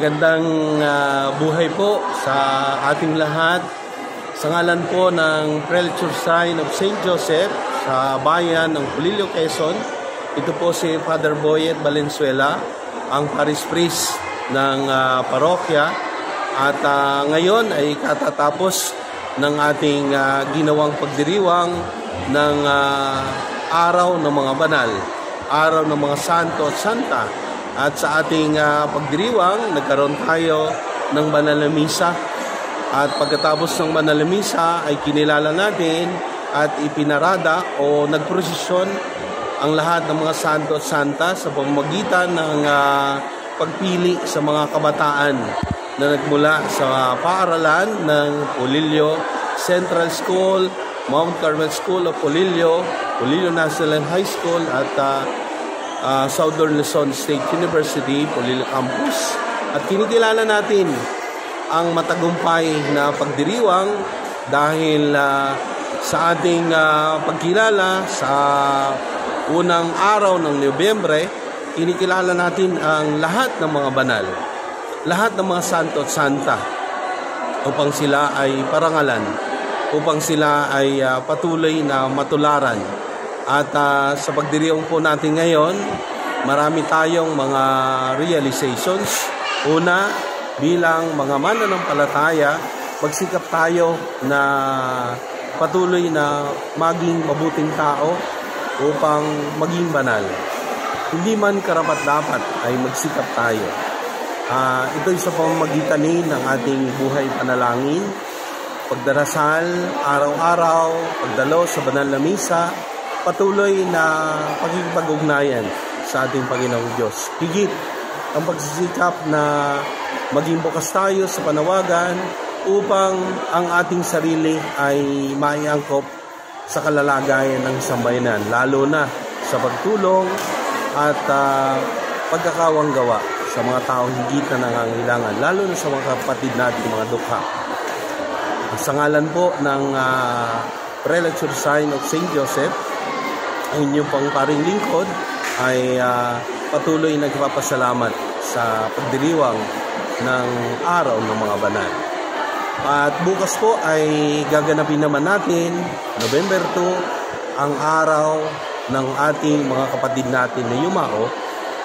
Magandang buhay po sa ating lahat. Sa ngalan po ng Prelature Shrine of St. Joseph sa bayan ng Pulilio, Quezon, ito po si Father Boyet Valenzuela, ang parish priest ng parokya. At ngayon ay katatapos ng ating ginawang pagdiriwang ng araw ng mga banal, araw ng mga santo at santa. At sa ating pagdiriwang, nagkaroon tayo ng banal na misa. At pagkatapos ng banal na misa ay kinilala natin at ipinarada o nagprosesyon ang lahat ng mga santo at santa sa pamamagitan ng pagpili sa mga kabataan na nagmula sa paaralan ng Pulilio Central School, Mount Carmel School of Pulilio, Pulilio National High School at Southern Luzon State University, Pulilio Campus. At kinikilala natin ang matagumpay na pagdiriwang dahil sa ating pagkilala sa unang araw ng Nobyembre, kinikilala natin ang lahat ng mga banal, lahat ng mga santo at santa upang sila ay parangalan, upang sila ay patuloy na matularan. At sa pagdiriwang po natin ngayon, marami tayong mga realizations. Una, bilang mga mananampalataya, magsikap tayo na patuloy na maging mabuting tao upang maging banal. Hindi man karapat-dapat ay magsikap tayo. Ito'y sa pamamagitan ng ating buhay panalangin, pagdarasal araw-araw, pagdalo sa banal na misa, patuloy na pagkikipag-ugnayan sa ating Panginoong Diyos. Higit ang pagsisikap na maging bukas tayo sa panawagan upang ang ating sarili ay maiangkop sa kalalagayan ng sambayanan, lalo na sa pagtulong at pagkakawang gawa sa mga taong higit na nangangailangan, lalo na sa mga kapatid natin, mga dukha. Sa ngalan po ng Prelature Shrine of St. Joseph, ang inyong pang paring lingkod ay patuloy nagpapasalamat sa pagdiriwang ng araw ng mga banal. At bukas po ay gaganapin naman natin, November 2, ang araw ng ating mga kapatid natin na yumao.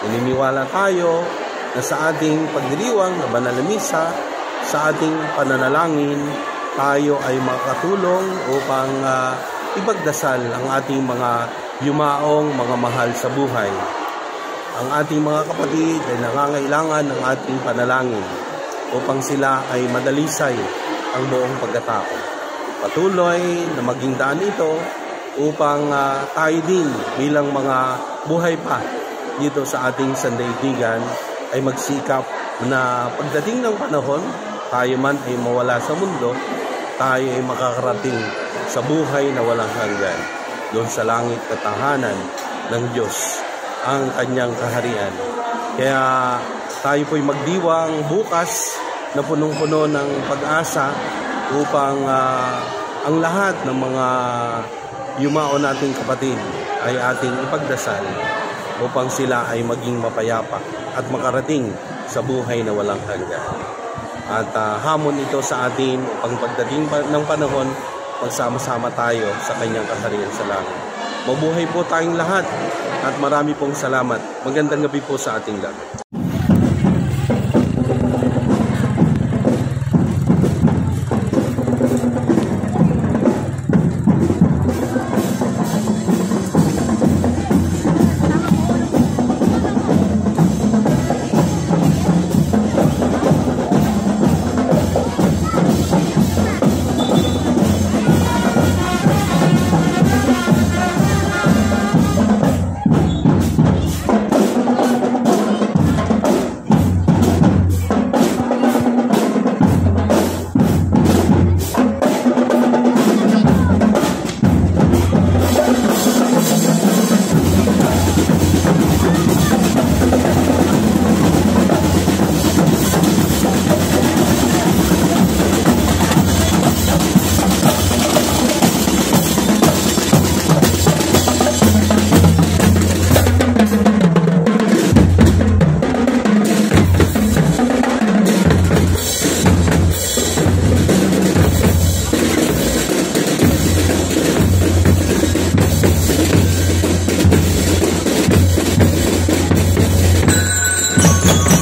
Naniniwala tayo na sa ating pagdiriwang na banal na misa, sa ating pananalangin, tayo ay makatulong upang ipagdasal ang ating mga yumaong mga mahal sa buhay. Ang ating mga kapatid ay nangangailangan ng ating panalangin upang sila ay madalisay ang buong pagkatao. Patuloy na maging daan ito upang tayo din bilang mga buhay pa dito sa ating sandaigdigan ay magsikap na pagdating ng panahon, tayo man ay mawala sa mundo, tayo ay makakarating sa buhay na walang hanggan, doon sa langit at tahanan ng Diyos, ang kanyang kaharian. Kaya tayo po'y magdiwang bukas na punong-puno ng pag-asa upang ang lahat ng mga yumao nating kapatid ay ating ipagdasal upang sila ay maging mapayapa at makarating sa buhay na walang hanggan. At hamon ito sa atin upang pagdating ng panahon, magsama-sama tayo sa kanyang kaharian sa langit. Mabuhay po tayong lahat at marami pong salamat. Magandang gabi po sa ating lahat. po.